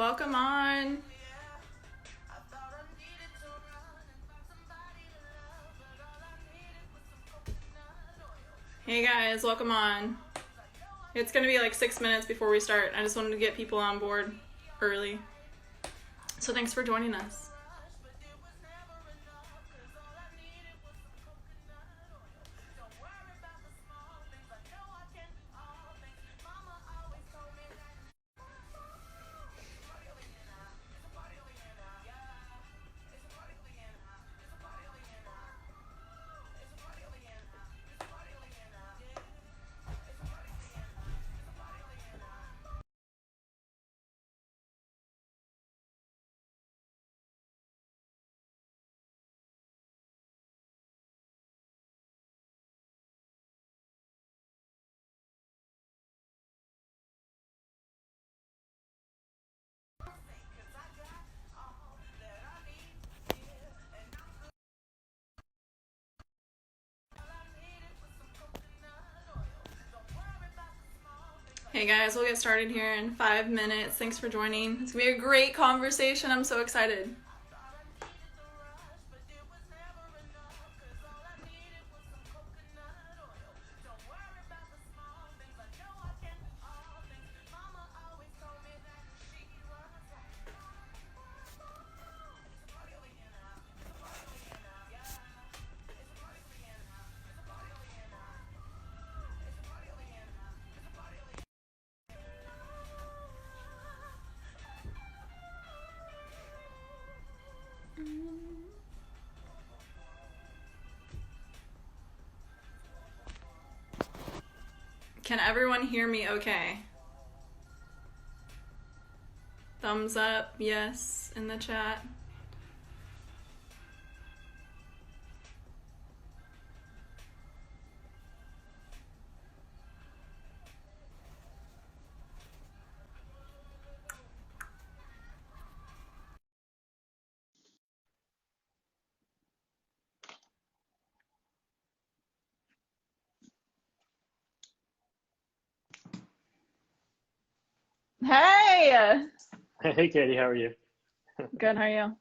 Welcome on. Hey guys, welcome on. It's gonna be like 6 minutes before we start. I just wanted to get people on board early. So thanks for joining us. Hey guys, we'll get started here in 5 minutes. Thanks for joining. It's gonna be a great conversation. I'm so excited. Can everyone hear me okay? Thumbs up, yes, in the chat. Hey! Hey, Katie, how are you? Good, how are you?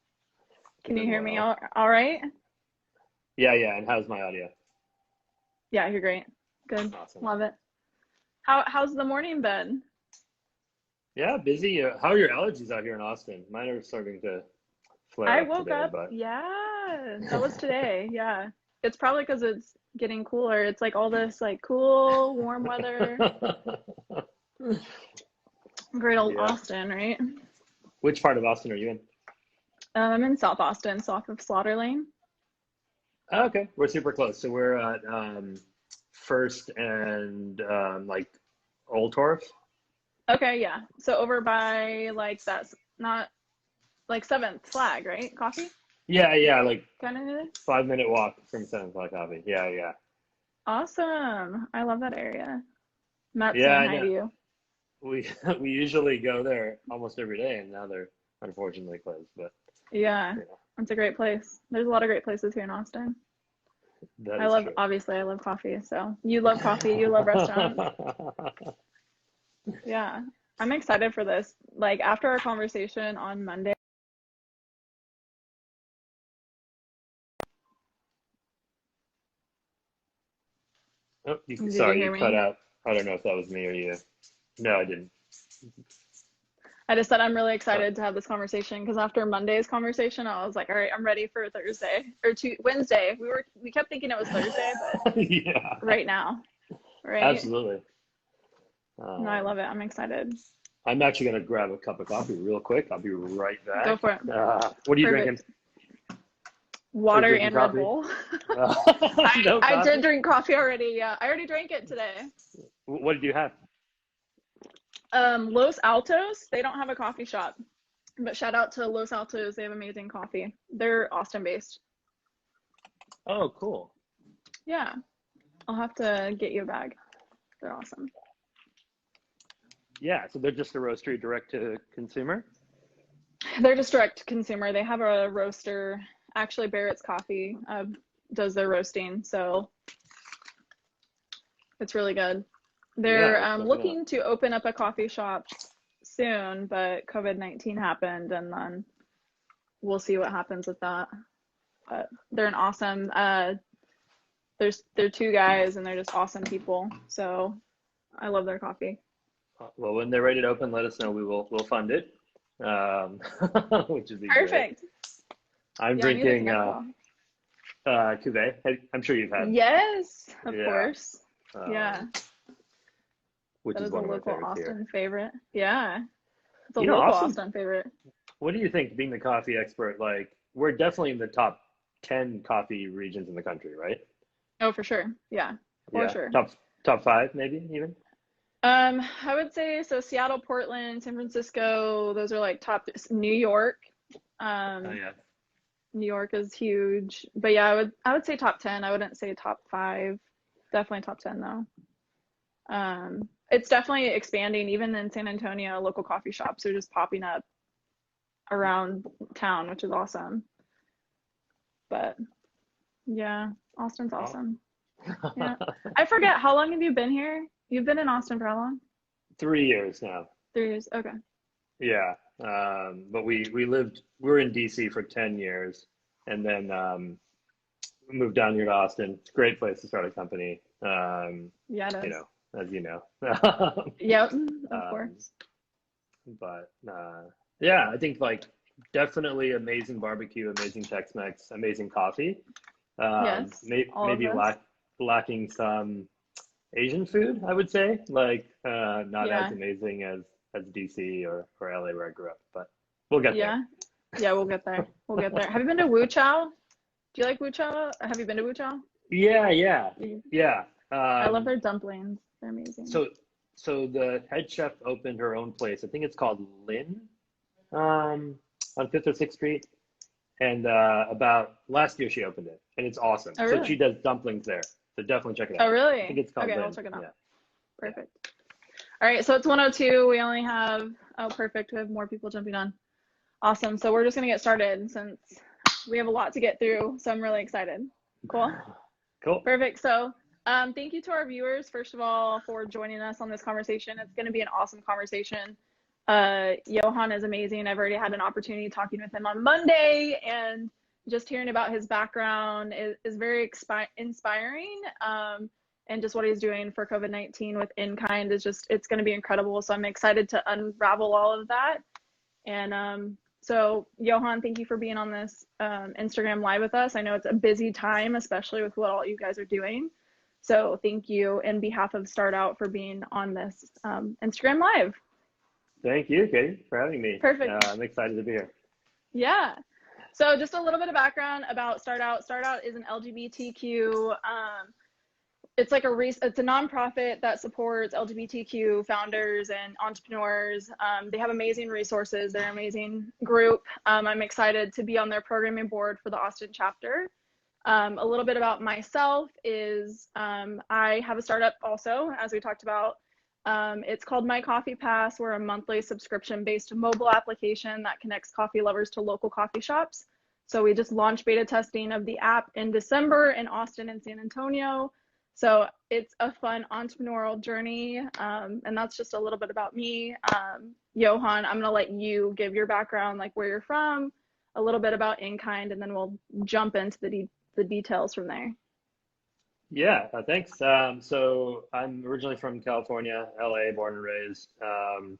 Can you Doing hear me well. all right? Yeah, and how's my audio? Yeah, you're great. Good. Awesome. Love it. How's the morning been? Yeah, busy. How are your allergies out here in Austin? Mine are starting to flare I up woke today, up, but yeah, that was today. Yeah. It's probably because it's getting cooler. It's like all this like cool, warm weather. Great old yeah. Austin, right? Which part of Austin are you in? I'm in South Austin, south of Slaughter Lane. Oh, okay, we're super close. So we're at First and like Old Torf. Okay, yeah. So over by like that's not like 7th Flag, right? Coffee? Yeah, like Kind of. 5 minute walk from 7 o'clock coffee. Yeah. Awesome. I love that area. Matt's Yeah, saying I hi to know. you. We we usually go there almost every day, and now they're unfortunately closed. But Yeah, you know, it's a great place. There's a lot of great places here in Austin. that is true. Obviously, I love coffee. So you love coffee, you love restaurants. Yeah, I'm excited for this. Like after our conversation on Monday. Oh, Did you sorry, hear you cut me? out. I don't know if that was me or you. No, I didn't. I just said I'm really Oh. excited to have this conversation because after Monday's conversation, I was like, all right, I'm ready for Thursday or Wednesday. We kept thinking it was Thursday, but Yeah, right now, right? absolutely. No, I Um, love it. I'm excited. I'm actually gonna grab a cup of coffee real quick. I'll be right Go back. for it. What are you drinking? Perfect. Are you Water drinking and Red coffee? Bull. Uh, no I did coffee? drink coffee already. Yeah, I already drank it today. What did you have? Los Altos, they don't have a coffee shop, but shout out to Los Altos. They have amazing coffee. They're Austin based. Oh, cool. Yeah, I'll have to get you a bag. They're awesome. Yeah, so they're just a roastery direct to consumer? They're just direct to consumer. They have a roaster. Actually, Barrett's Coffee does their roasting, so it's really good. Yeah, They're let's check it out. looking to open up a coffee shop soon, but COVID-19 happened, and then we'll see what happens with that. But they're an awesome, they're two guys, and they're just awesome people. So I love their coffee. Well, when they're ready to open, let us know. We'll fund it, which would be perfect. Great. I'm drinking cuvee. I'm sure you've had. Yes, of course. Yeah. Which that is a one of local my favorites Austin here. favorite. Yeah. It's a local Austin favorite. What do you think, being the coffee expert? Like, we're definitely in the top 10 coffee regions in the country, right? Oh, for sure. Yeah, for sure. Top 5, maybe even? I would say so. Seattle, Portland, San Francisco, those are like top. New York. New York is huge. But yeah, I would say top 10. I wouldn't say top 5. Definitely top 10 though. It's definitely expanding. Even in San Antonio, local coffee shops are just popping up around town, which is awesome. But yeah, Austin's awesome. Yeah. I forget, how long have you been here? You've been in Austin for how long? 3 years now. 3 years. Okay. Yeah. But we were in DC for 10 years, and then moved down here to Austin. It's a great place to start a company. Yeah, it is. You know, as you know. Yep, of course. But yeah, I think like definitely amazing barbecue, amazing Tex-Mex, amazing coffee. Yes, maybe lacking some Asian food, I would say. Like not as amazing as DC or LA where I grew up, but we'll get there. Yeah, we'll get there. We'll get there. Have you been to Wu Chow? Do you like Wu Chow? Have you been to Wu Chow? Yeah. I love their dumplings. They're amazing. So the head chef opened her own place. I think it's called Lynn, on 5th or 6th Street. And about last year she opened it, and it's awesome. Oh, really? So she does dumplings there. So definitely check it out. Oh, really? I think it's called Okay, Lynn. I'll check it out. Yeah. Perfect. All right, so it's 1:02. We only have, perfect. We have more people jumping on. Awesome. So we're just going to get started since we have a lot to get through. So I'm really excited. Cool. Perfect. So thank you to our viewers, first of all, for joining us on this conversation. It's going to be an awesome conversation. Johann is amazing. I've already had an opportunity talking with him on Monday, and just hearing about his background is very inspiring. And just what he's doing for COVID-19 with inKind is it's going to be incredible. So I'm excited to unravel all of that. And so Johann, thank you for being on this Instagram Live with us. I know it's a busy time, especially with what all you guys are doing. So thank you in behalf of StartOut for being on this Instagram Live. Thank you, Katie, for having me. Perfect. I'm excited to be here. Yeah. So just a little bit of background about StartOut. StartOut is an LGBTQ, it's like it's a nonprofit that supports LGBTQ founders and entrepreneurs. They have amazing resources. They're an amazing group. I'm excited to be on their programming board for the Austin chapter. A little bit about myself is I have a startup also, as we talked about. It's called myCoffeePass. We're a monthly subscription-based mobile application that connects coffee lovers to local coffee shops. So we just launched beta testing of the app in December in Austin and San Antonio. So it's a fun entrepreneurial journey. And that's just a little bit about me. Johann, I'm gonna let you give your background, like where you're from, a little bit about inKind, and then we'll jump into the details from there. Yeah, thanks. So I'm originally from California, LA, born and raised.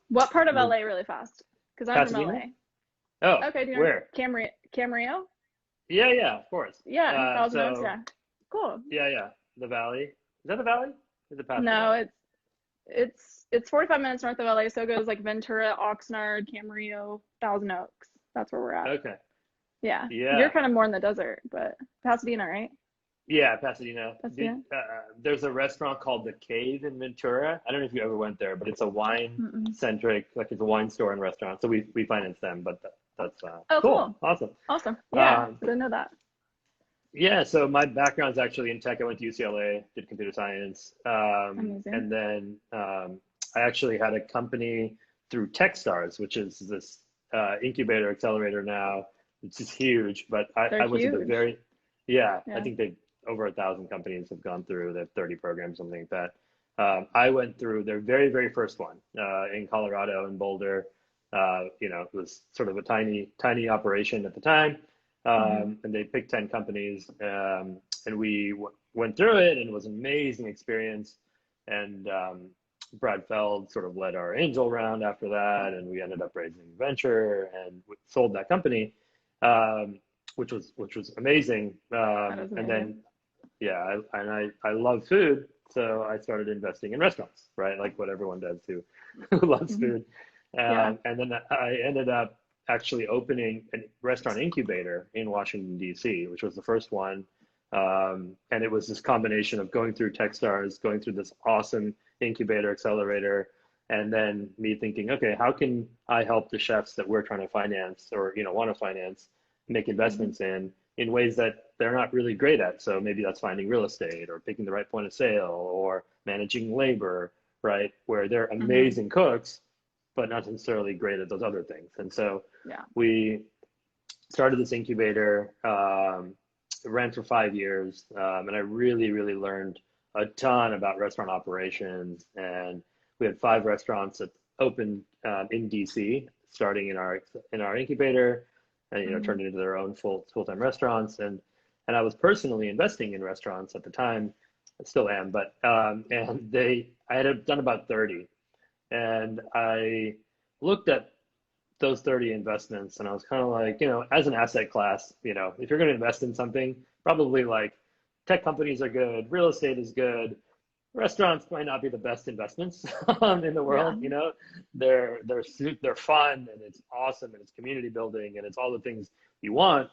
What part of LA, really fast? Because I'm Pasadena? from LA. Oh, okay. Do you know where? Camarillo? Yeah, of course. Yeah, Thousand Oaks, yeah. Cool. Yeah. The Valley. Is that the Valley? Is it Pasadena? No, it's 45 minutes north of LA, so it goes like Ventura, Oxnard, Camarillo, Thousand Oaks. That's where we're at. Okay. Yeah. You're kind of more in the desert, but Pasadena, right? Yeah, Pasadena. There's a restaurant called The Cave in Ventura. I don't know if you ever went there, but it's a wine-centric, like it's a wine store and restaurant. So we finance them, but that's cool. Awesome. Yeah, I didn't know that. Yeah, so my background's actually in tech. I went to UCLA, did computer science, Amazing. and then I actually had a company through Techstars, which is this incubator accelerator now. It's just huge, but I was at the very I think they've over 1,000 companies have gone through. They have 30 programs, something like that. I went through their very, very first one in Colorado, in Boulder. It was sort of a tiny operation at the time. And they picked 10 companies, and we went through it, and it was an amazing experience. And Brad Feld sort of led our angel round after that, and we ended up raising venture and sold that company, which was amazing. And then, I love food, so I started investing in restaurants, right? Like what everyone does who loves food. And then I ended up actually opening a restaurant incubator in Washington, D.C., which was the first one. And it was this combination of going through Techstars, going through this awesome incubator accelerator, and then me thinking, okay, how can I help the chefs that we're trying to finance or, want to finance, make investments in ways that they're not really great at. So maybe that's finding real estate or picking the right point of sale or managing labor, right? Where they're amazing cooks, but not necessarily great at those other things. And so we started this incubator, it ran for 5 years, and I really, really learned a ton about restaurant operations. And we had 5 restaurants that opened in DC, starting in our incubator, and turned into their own full-time restaurants. And I was personally investing in restaurants at the time, I still am, but I had done about 30, and I looked at those 30 investments, and I was kind of like, as an asset class, if you're going to invest in something, probably like tech companies are good, real estate is good, restaurants might not be the best investments in the world. They're fun, and it's awesome, and it's community building, and it's all the things you want,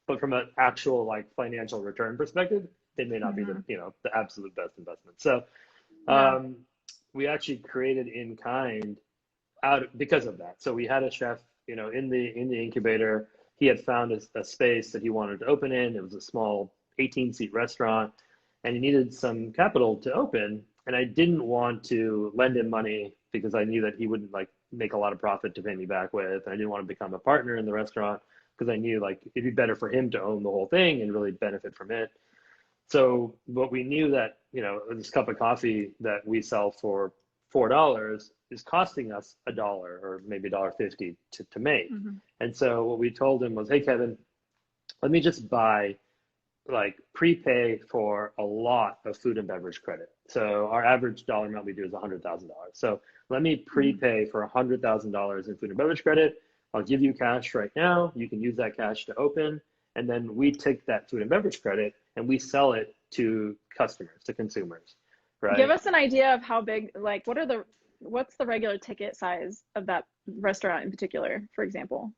but from an actual like financial return perspective, they may not be the the absolute best investment. So we actually created inKind because of that. So we had a chef, in the incubator. He had found a space that he wanted to open in. It was a small 18-seat restaurant, and he needed some capital to open. And I didn't want to lend him money because I knew that he wouldn't like make a lot of profit to pay me back with. I didn't want to become a partner in the restaurant because I knew like it'd be better for him to own the whole thing and really benefit from it. So, but we knew that, this cup of coffee that we sell for $4 is costing us $1 or maybe $1.50 to make. And so what we told him was, hey, Kevin, let me just prepay for a lot of food and beverage credit. So our average dollar amount we do is $100,000. So let me prepay for $100,000 in food and beverage credit. I'll give you cash right now. You can use that cash to open. And then we take that food and beverage credit and we sell it to customers, to consumers, right? Give us an idea of how big, what's the regular ticket size of that restaurant in particular, for example?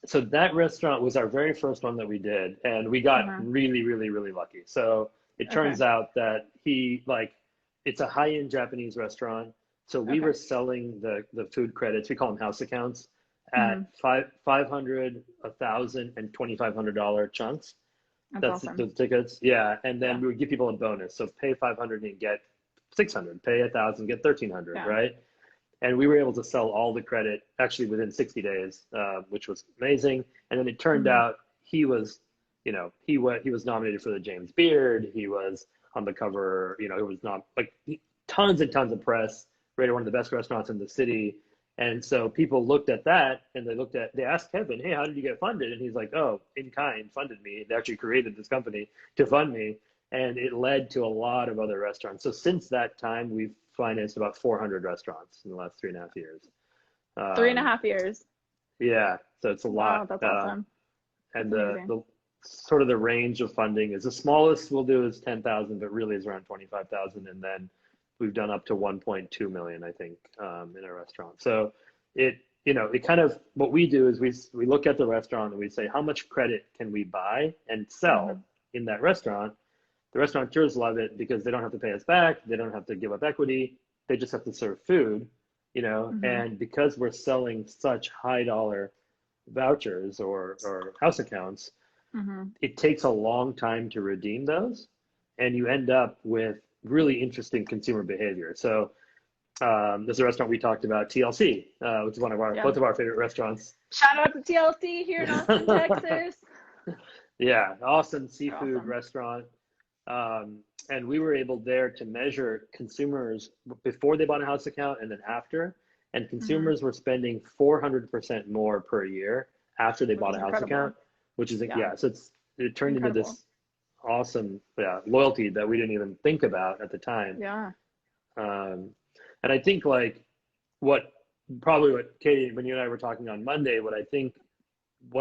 So that restaurant was our very first one that we did, and we got really, really, really lucky. So it turns out that it's a high-end Japanese restaurant. So we were selling the food credits, we call them house accounts, at $500, $1,000, and $2,500 chunks. That's awesome. Those tickets. Yeah. And then we would give people a bonus. So pay $500 and get $600, pay $1,000, get $1,300, right? And we were able to sell all the credit actually within 60 days, which was amazing. And then it turned out he was nominated for the James Beard. He was on the cover, it was not tons and tons of press, rated one of the best restaurants in the city. And so people looked at that and they asked Kevin, hey, how did you get funded? And he's like, oh, inKind funded me. They actually created this company to fund me. And it led to a lot of other restaurants. So since that time, we've financed about 400 restaurants in the last 3.5 years. 3.5 years. Yeah. So it's a lot. Wow, that's awesome. And the sort of the range of funding is the smallest we'll do is 10,000, but really is around 25,000. And then we've done up to 1.2 million, I think, in a restaurant. So it kind of, what we do is we look at the restaurant and we say, how much credit can we buy and sell in that restaurant? The restaurateurs love it because they don't have to pay us back. They don't have to give up equity. They just have to serve food, and because we're selling such high dollar vouchers or house accounts, it takes a long time to redeem those. And you end up with really interesting consumer behavior. So there's a restaurant we talked about, TLC, which is one of both of our favorite restaurants. Shout out to TLC here in Austin, Texas. Yeah, awesome seafood restaurant. And we were able there to measure consumers before they bought a house account and then after. And consumers were spending 400% more per year after they bought a house account, which is, so it turned into this awesome loyalty that we didn't even think about at the time. Yeah. And I think like what Katie, when you and I were talking on Monday, what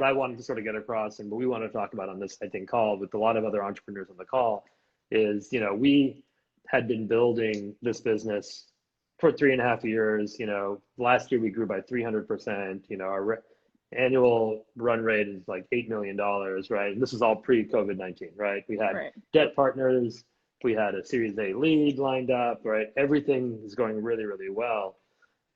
I wanted to sort of get across and what we want to talk about on this, I think, call with a lot of other entrepreneurs on the call is, you know, we had been building this business for 3.5 years. You know, last year we grew by 300%. You know, our annual run rate is like $8 million, right? And this is all pre-COVID-19, right? We had debt partners, we had a Series A lead lined up, right? Everything is going really, really well.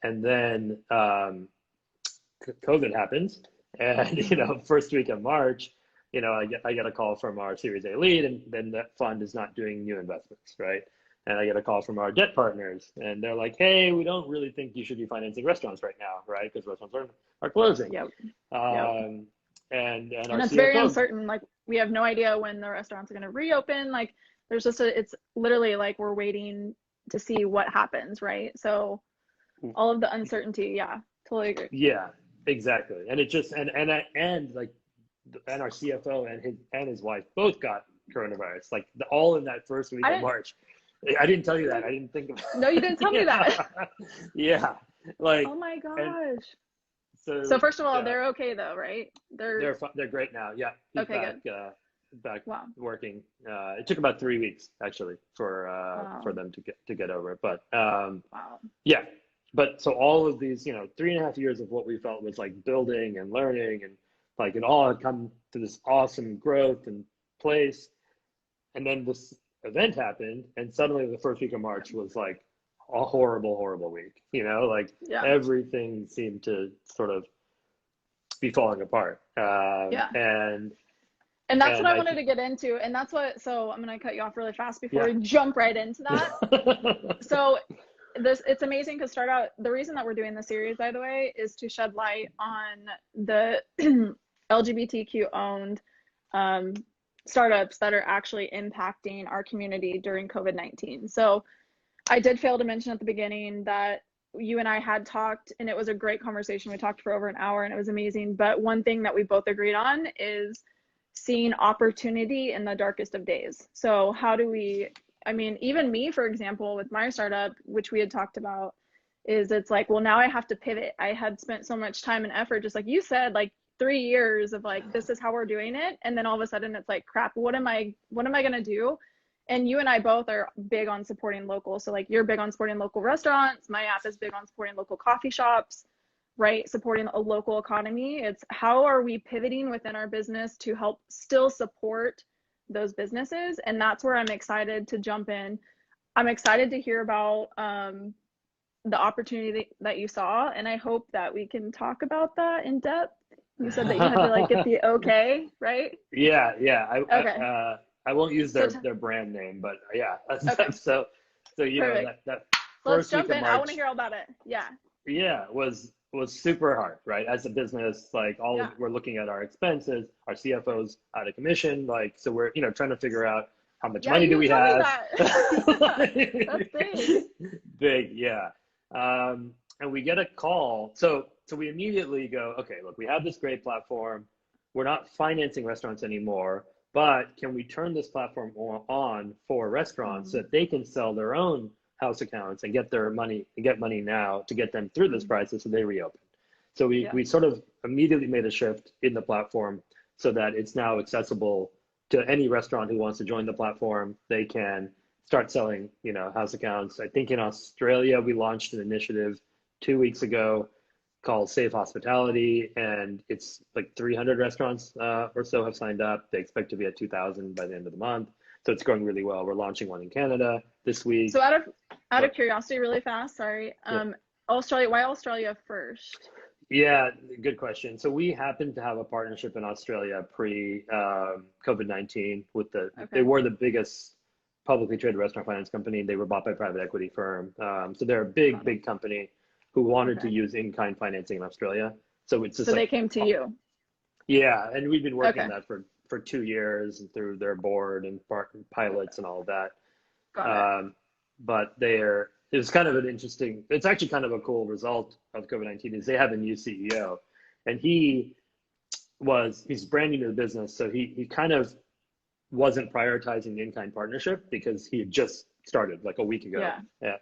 And then COVID happens, and you know, first week of March, you know, I get a call from our Series A lead, and then that fund is not doing new investments, right? And I get a call from our debt partners, and they're like, "Hey, we don't really think you should be financing restaurants right now, right? Because restaurants are closing." Yep. And it's very uncertain. Like, we have no idea when the restaurants are going to reopen. Like, there's just it's literally like we're waiting to see what happens, right? So all of the uncertainty, totally agree. Yeah, exactly. And it just and our CFO and his wife both got coronavirus, like all in that first week of March. I didn't tell you that. I didn't think of it. No, you didn't tell me that. Yeah. Like, oh my gosh. So first of all, they're okay though, right? They're great now. Yeah. Okay, back working. It took about 3 weeks actually for them to get over it. But yeah. But so all of these, you know, 3.5 years of what we felt was like building and learning, and like it all had come to this awesome growth and place. And then this event happened, and suddenly the first week of March was like a horrible, horrible week. You know, like everything seemed to sort of be falling apart. And that's what I wanted to get into. And that's what, so I'm going to cut you off really fast before we jump right into that. So it's amazing because StartOut, the reason that we're doing this series, by the way, is to shed light on the LGBTQ owned startups that are actually impacting our community during COVID-19. So I did fail to mention at the beginning that you and I had talked, and it was a great conversation. We talked for over an hour and it was amazing. But one thing that we both agreed on is seeing opportunity in the darkest of days. So how do we, I mean, even me, for example, with my startup, which we had talked about, is it's like, well, now I have to pivot. I had spent so much time and effort, just like you said, like 3 years of like, this is how we're doing it. And then all of a sudden it's like, crap, what am I going to do? And you and I both are big on supporting local. So like, you're big on supporting local restaurants. My app is big on supporting local coffee shops, right? Supporting a local economy. It's how are we pivoting within our business to help still support those businesses? And that's where I'm excited to jump in. I'm excited to hear about the opportunity that you saw, and I hope that we can talk about that in depth. You said that you had to like get the okay, right? Yeah. I won't use their brand name, but yeah. Okay. So you know that let's first jump week in. of March, I want to hear all about it. Yeah. Yeah, was super hard, right? As a business, like we're looking at our expenses, our CFO's out of commission, like so we're trying to figure out how much money do we have. That's big. Big, yeah. And we get a call. So we immediately go, okay, look, we have this great platform. We're not financing restaurants anymore, but can we turn this platform on for restaurants so that they can sell their own house accounts and get their money and get money now to get them through this crisis so they reopen. So we sort of immediately made a shift in the platform so that it's now accessible to any restaurant who wants to join the platform. They can start selling, house accounts. I think in Australia, we launched an initiative 2 weeks ago called Safe Hospitality, and it's like 300 restaurants or so have signed up. They expect to be at 2,000 by the end of the month. So it's going really well. We're launching one in Canada this week. So out of curiosity, really fast, sorry. Australia, why Australia first? Yeah, good question. So we happened to have a partnership in Australia pre COVID-19 with they were the biggest publicly traded restaurant finance company. They were bought by a private equity firm. So they're a big company who wanted to use inKind financing in Australia. So it's just they came to you. Yeah, and we've been working on that for for 2 years and through their board and pilots and all of that. Got it. But it's kind of an interesting, it's actually kind of a cool result of COVID-19 is they have a new CEO, and he's brand new to the business. So he kind of wasn't prioritizing the inKind partnership because he had just started like a week ago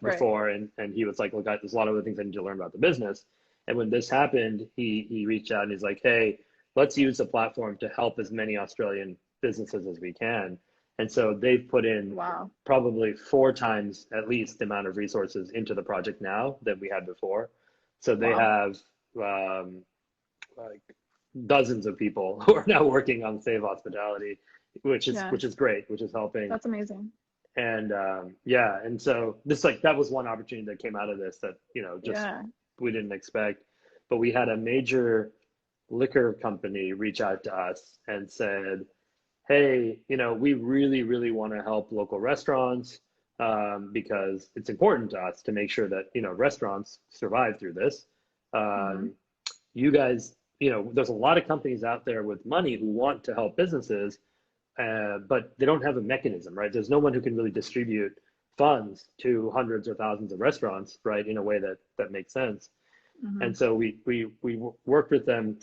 before. Right. And he was like, look, there's a lot of other things I need to learn about the business. And when this happened, he reached out and he's like, hey, let's use the platform to help as many Australian businesses as we can. And so they've put in probably 4 times at least the amount of resources into the project now than we had before. So they have like dozens of people who are now working on Save Hospitality, which is great, which is helping. That's amazing. And and so this that was one opportunity that came out of this that we didn't expect. But we had a major liquor company reach out to us and said, hey, we really, really want to help local restaurants because it's important to us to make sure that, restaurants survive through this. You guys, there's a lot of companies out there with money who want to help businesses, but they don't have a mechanism, right? There's no one who can really distribute funds to hundreds or thousands of restaurants, right, in a way that makes sense. And so we worked with them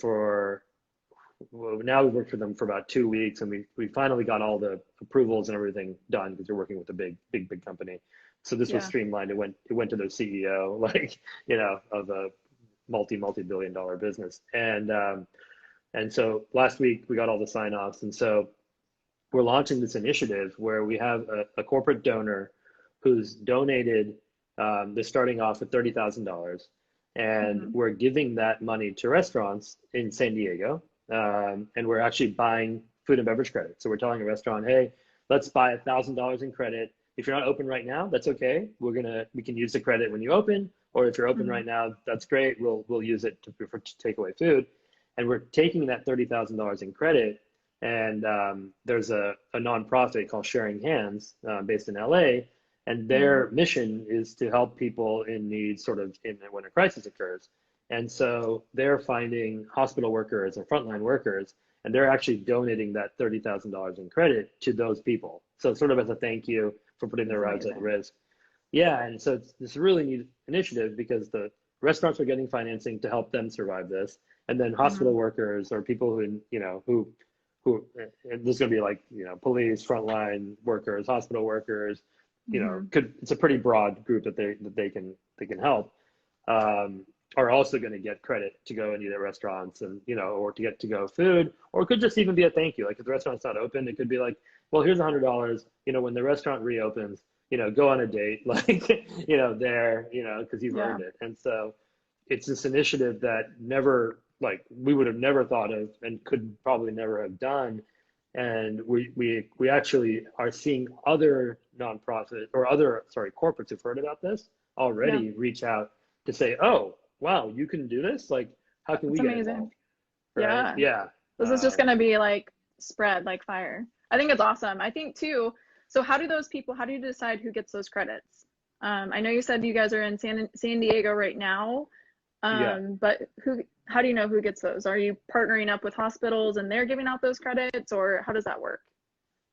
now we've worked with them for about 2 weeks, and we finally got all the approvals and everything done because they're working with a big company. So this was streamlined. It went to their CEO, of a multi-billion dollar business. And so last week we got all the sign-offs. And so we're launching this initiative where we have a corporate donor who's donated, they're starting off with $30,000. And we're giving that money to restaurants in San Diego. And we're actually buying food and beverage credit. So we're telling a restaurant, hey, let's buy $1,000 in credit. If you're not open right now, that's okay. We can use the credit when you open, or if you're open right now, that's great. We'll use it for takeaway food. And we're taking that $30,000 in credit. And there's a nonprofit called Sharing Hands based in LA. And their mission is to help people in need when a crisis occurs. And so they're finding hospital workers and frontline workers, and they're actually donating that $30,000 in credit to those people. So sort of as a thank you for putting their lives at risk. Yeah, and so it's this really neat initiative because the restaurants are getting financing to help them survive this. And then hospital workers or people who there's going to be police, frontline workers, hospital workers, it's a pretty broad group that they can help, are also going to get credit to go into their restaurants and, or to get to-go food, or it could just even be a thank you. Like if the restaurant's not open, it could be like, well, here's $100, when the restaurant reopens, go on a date, because you've earned it. And so it's this initiative that we would have never thought of and could probably never have done. And we actually are seeing other nonprofit or corporates who've heard about this already reach out to say, oh, wow, you can do this? How can we get involved? Right? Yeah. This is just going to be spread like fire. I think it's awesome. I think too, so how do you decide who gets those credits? I know you said you guys are in San Diego right now, but how do you know who gets those? Are you partnering up with hospitals and they're giving out those credits, or how does that work?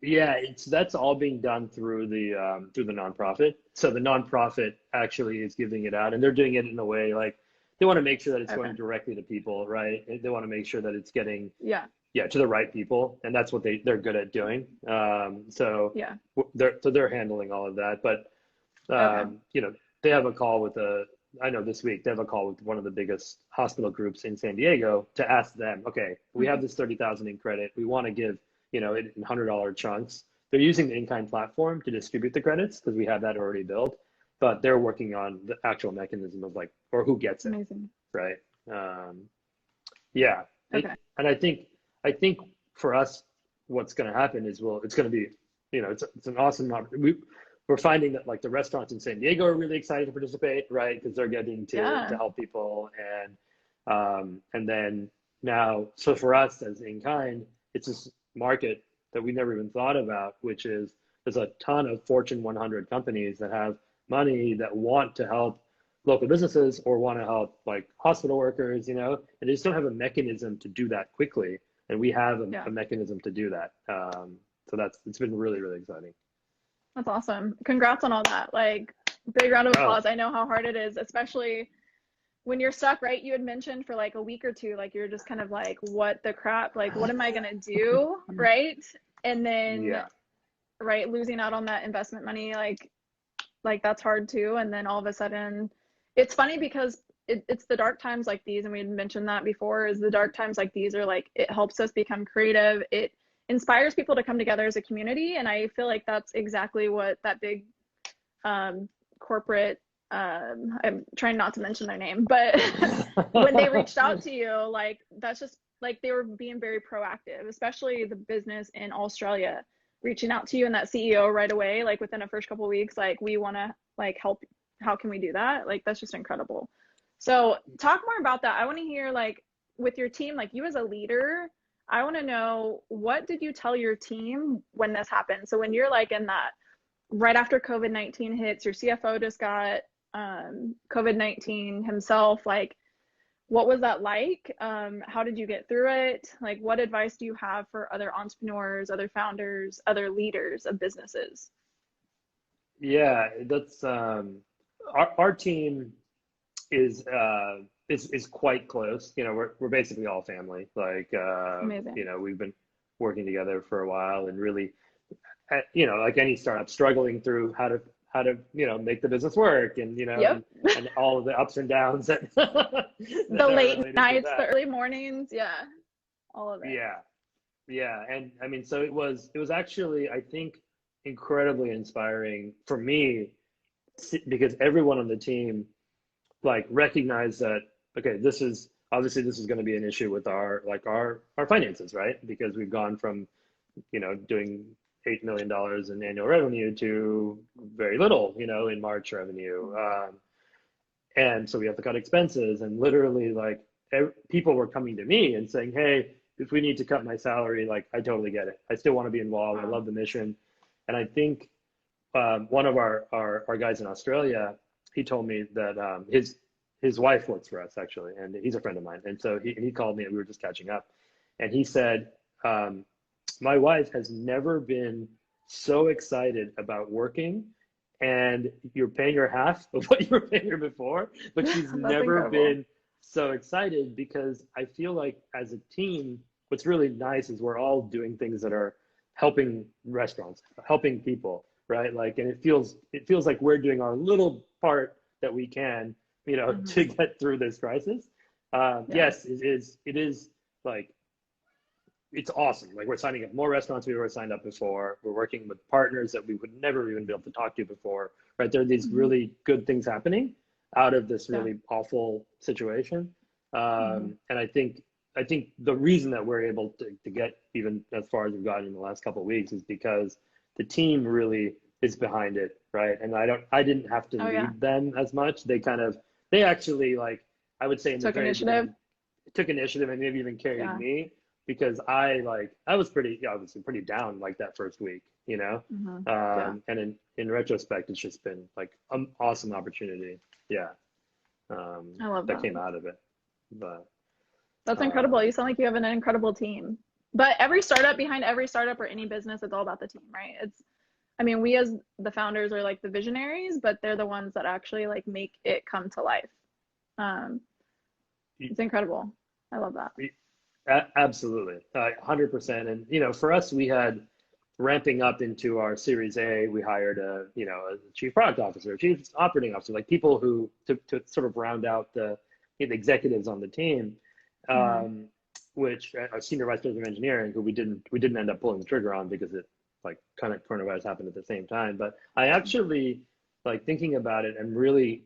Yeah, that's all being done through the nonprofit. So the nonprofit actually is giving it out, and they're doing it in a way they want to make sure that it's going directly to people, right? They want to make sure that it's getting to the right people, and that's what they're good at doing. So they're handling all of that, but they have a call with this week they have a call with one of the biggest hospital groups in San Diego to ask them, okay, we have this 30,000 in credit. We want to give it in $100 chunks. They're using the inKind platform to distribute the credits because we have that already built, but they're working on the actual mechanism of or who gets it. Amazing. Right. Okay. And I think for us, what's going to happen is, it's going to be, it's an awesome opportunity. We're finding that the restaurants in San Diego are really excited to participate, right? Because they're getting to help people. And then now, so for us as inKind, it's this market that we never even thought about, which is there's a ton of Fortune 100 companies that have money that want to help local businesses or want to help hospital workers, and they just don't have a mechanism to do that quickly. and we have a mechanism to do that. So it's been really, really exciting. That's awesome. Congrats on all that. Like, big round of applause. I know how hard it is, especially when you're stuck, right? You had mentioned for like a week or two, like you're just kind of like, what the crap? Like, what am I going to do? Right. And then, right, losing out on that investment money, like that's hard too. And then all of a sudden, it's funny because it's the dark times like these, and we had mentioned that before, is the dark times like these are like, it helps us become creative. It inspires people to come together as a community. And I feel like that's exactly what that big corporate, I'm trying not to mention their name, but when they reached out to you, like, that's just like, they were being very proactive, especially the business in Australia, reaching out to you and that CEO right away, like within the first couple of weeks, like, we want to like help. How can we do that? Like, that's just incredible. So talk more about that. I want to hear, like, with your team, like you as a leader, I want to know, what did you tell your team when this happened? So when you're like in that, right after COVID-19 hits, your CFO just got COVID-19 himself, like, what was that like? How did you get through it? Like, what advice do you have for other entrepreneurs, other founders, other leaders of businesses? Yeah, that's our team is quite close. You know, we're basically all family. Like, you know, we've been working together for a while, and really, you know, like any startup, struggling through how to you know, make the business work, and you know, and all of the ups and downs that the late nights, the early mornings, all of it. And I mean, so it was actually, I think, incredibly inspiring for me, because everyone on the team like recognized that, okay, this is going to be an issue with our finances, right? Because we've gone from, you know, doing $8 million in annual revenue to very little, you know, in March revenue. And so we have to cut expenses, and literally, like, people were coming to me and saying, hey, if we need to cut my salary, like, I totally get it. I still want to be involved. I love the mission. And I think one of our guys in Australia, he told me that his wife works for us, actually, and he's a friend of mine. And so he called me, and we were just catching up. And he said, my wife has never been so excited about working, and you're paying her half of what you were paying her before, but she's never been so excited, because I feel like as a team, what's really nice is we're all doing things that are helping restaurants, helping people, right? Like, and it feels like we're doing our little part that we can, you know, to get through this crisis. Yes, it is like, it's awesome. Like, we're signing up more restaurants we were signed up before. We're working with partners that we would never even be able to talk to before, right? There are these really good things happening out of this really awful situation. And I think the reason that we're able to get even as far as we've gotten in the last couple of weeks is because the team really is behind it, right? And I didn't have to lead them as much. They actually, like, I would say in the very beginning, took initiative and maybe even carried me, because I was obviously pretty down like that first week, you know? And in retrospect, it's just been like an awesome opportunity. I love that came out of it. But that's incredible. You sound like you have an incredible team. But behind every startup or any business, it's all about the team, right? I mean, we as the founders are like the visionaries, but they're the ones that actually like make it come to life. It's incredible. I love that. Absolutely, 100%. And you know, for us, we had ramping up into our Series A. We hired a chief product officer, a chief operating officer, like people who to sort of round out the executives on the team. Which our senior vice president of engineering, who we didn't end up pulling the trigger on because it like kind of coronavirus happened at the same time. But I actually, like, thinking about it, and really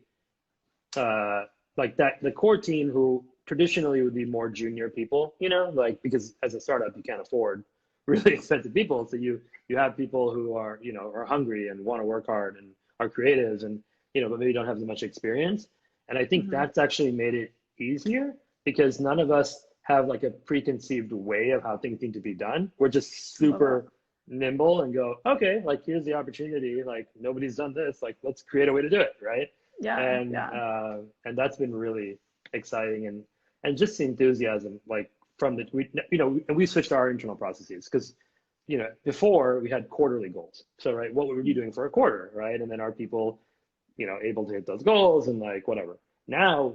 like that the core team, who traditionally would be more junior people, you know, like, because as a startup you can't afford really expensive people, so you have people who are, you know, are hungry and want to work hard and are creatives, and you know, but maybe don't have as much experience. And I think that's actually made it easier, because none of us have like a preconceived way of how things need to be done. We're just super nimble and go, okay, like, here's the opportunity, like, nobody's done this, like, let's create a way to do it, right? And that's been really exciting, and just the enthusiasm, like, from the, and we switched our internal processes because, before we had quarterly goals. So, right, what were you doing for a quarter, right? And then are people, able to hit those goals and like whatever. Now,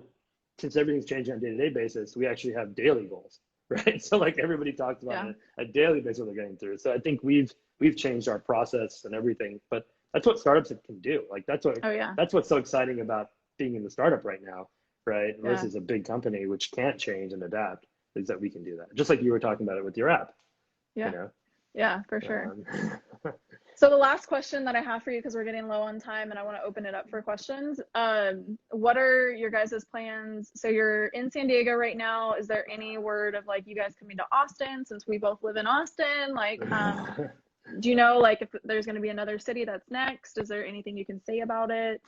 since everything's changing on a day-to-day basis, we actually have daily goals, right? So like everybody talks about a daily basis what they're getting through. So I think we've changed our process and everything, but that's what startups can do. Like that's what's so exciting about being in the startup right now, right? Versus a big company which can't change and adapt, is that we can do that. Just like you were talking about it with your app. Yeah. Yeah, for sure. So the last question that I have for you, because we're getting low on time and I want to open it up for questions. What are your guys' plans? So you're in San Diego right now. Is there any word of like you guys coming to Austin, since we both live in Austin? Like, do you know like if there's going to be another city that's next? Is there anything you can say about it?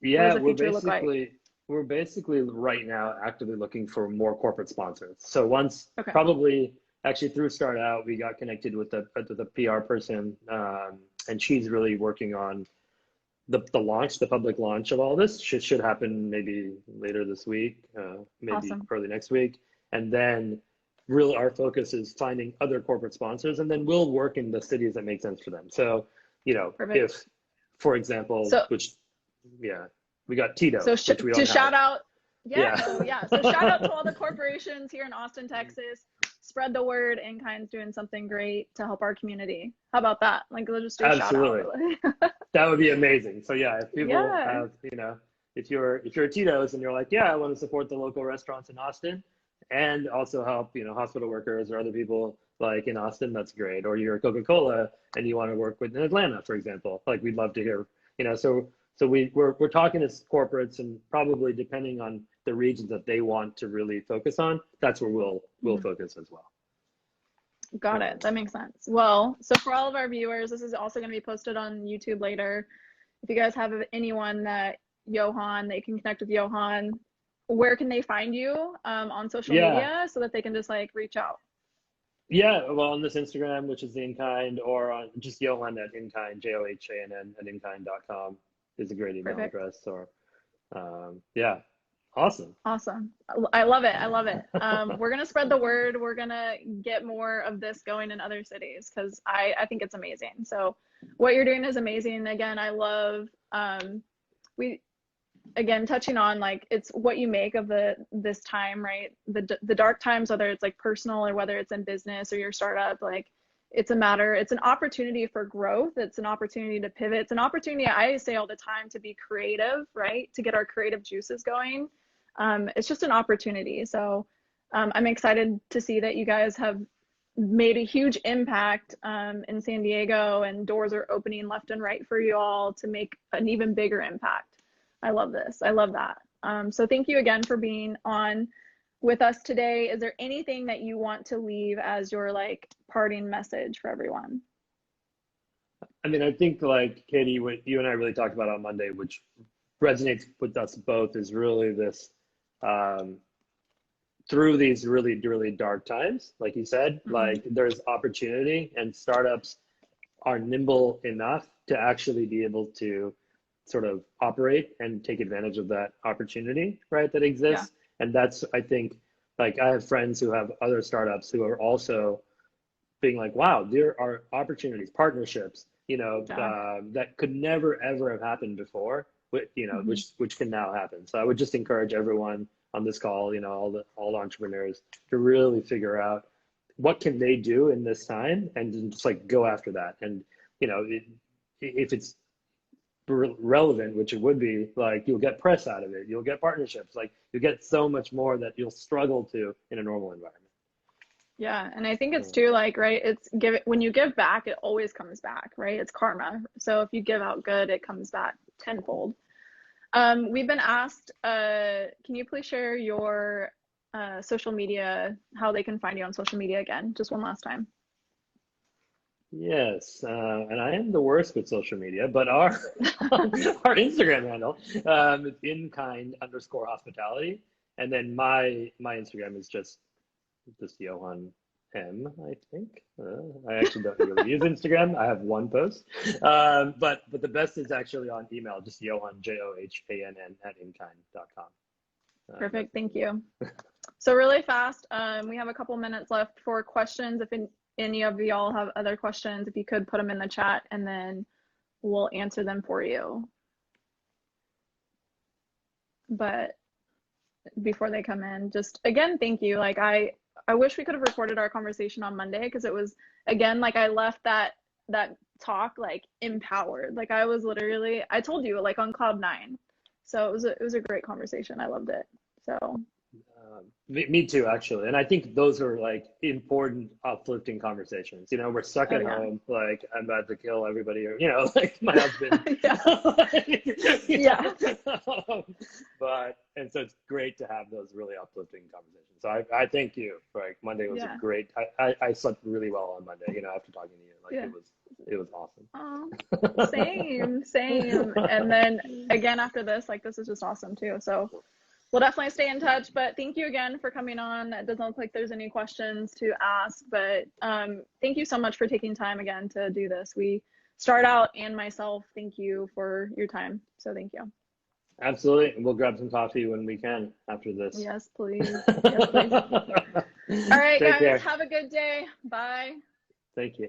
Yeah, we're basically right now actively looking for more corporate sponsors. So once probably actually through StartOut, we got connected with the PR person, and she's really working on the public launch of all this. Should happen maybe later this week, maybe early next week. And then really our focus is finding other corporate sponsors, and then we'll work in the cities that make sense for them. So, if, for example, we got Tito. So shout out. So shout out to all the corporations here in Austin, Texas. Spread the word. inKind's doing something great to help our community. How about that? Like, we'll just do a shout out. That would be amazing. So if people have, if you're a Tito's and you're like, I want to support the local restaurants in Austin and also help, hospital workers or other people like in Austin, that's great. Or you're a Coca-Cola and you want to work with in Atlanta, for example, like we'd love to hear, so we're talking to corporates, and probably depending on the regions that they want to really focus on, that's where we'll focus as well. Got it. That makes sense. Well, so for all of our viewers, this is also going to be posted on YouTube later. If you guys have anyone that they can connect with Johann, where can they find you on social media so that they can just like reach out? Yeah, well, on this Instagram, which is the inKind, or on just Johann at inKind, JOHANN at inKind.com is a great email address. Or Awesome. I love it. We're going to spread the word. We're going to get more of this going in other cities, because I think it's amazing. So what you're doing is amazing. Again, I love, touching on like, it's what you make of this time, right? The dark times, whether it's like personal or whether it's in business or your startup, like it's an opportunity for growth. It's an opportunity to pivot. It's an opportunity, I say all the time, to be creative, right? To get our creative juices going. It's just an opportunity. So I'm excited to see that you guys have made a huge impact in San Diego, and doors are opening left and right for you all to make an even bigger impact. I love this. I love that. So thank you again for being on with us today. Is there anything that you want to leave as your like parting message for everyone? I mean, I think like Katie, what you and I really talked about on Monday, which resonates with us both, is really this, through these really, really dark times, like you said, like there's opportunity, and startups are nimble enough to actually be able to sort of operate and take advantage of that opportunity, right, that exists. And that's, I think, like I have friends who have other startups who are also being like, wow, there are opportunities, partnerships, that could never, ever have happened before, which can now happen. So I would just encourage everyone on this call, all the entrepreneurs, to really figure out what can they do in this time, and just like go after that. And, if it's relevant, which it would be, like you'll get press out of it, you'll get partnerships, like you'll get so much more that you'll struggle to in a normal environment. Yeah, and I think it's too, like, right, when you give back, it always comes back, right? It's karma. So if you give out good, it comes back tenfold. We've been asked, can you please share your social media, how they can find you on social media again, just one last time? Yes, and I am the worst with social media, but our Instagram handle is inKind_hospitality, and then my Instagram is just Johann M, I think. I actually don't really use Instagram. I have one post, but the best is actually on email, just Johann, JOHANN at inKind.com. Perfect, thank you. So really fast, we have a couple minutes left for questions. If any of y'all have other questions, if you could put them in the chat and then we'll answer them for you. But before they come in, just again, thank you. Like I wish we could have recorded our conversation on Monday, because it was, again, like I left that talk like empowered. Like I was literally, I told you, like on cloud 9. So it was a great conversation. I loved it. So me too, actually. And I think those are like important, uplifting conversations. You know, we're stuck at home, like I'm about to kill everybody, or, you know, like my husband. Yeah. But, and so it's great to have those really uplifting conversations. So I thank you. Like Monday was a great, I slept really well on Monday, you know, after talking to you. Like it was awesome. Oh, same. And then again, after this, like this is just awesome too. So we'll definitely stay in touch, but thank you again for coming on. It doesn't look like there's any questions to ask, but thank you so much for taking time again to do this. We StartOut and myself, thank you for your time. So thank you. Absolutely. We'll grab some coffee when we can after this. Yes, please. Yes, please. All right, guys, have a good day. Bye. Thank you.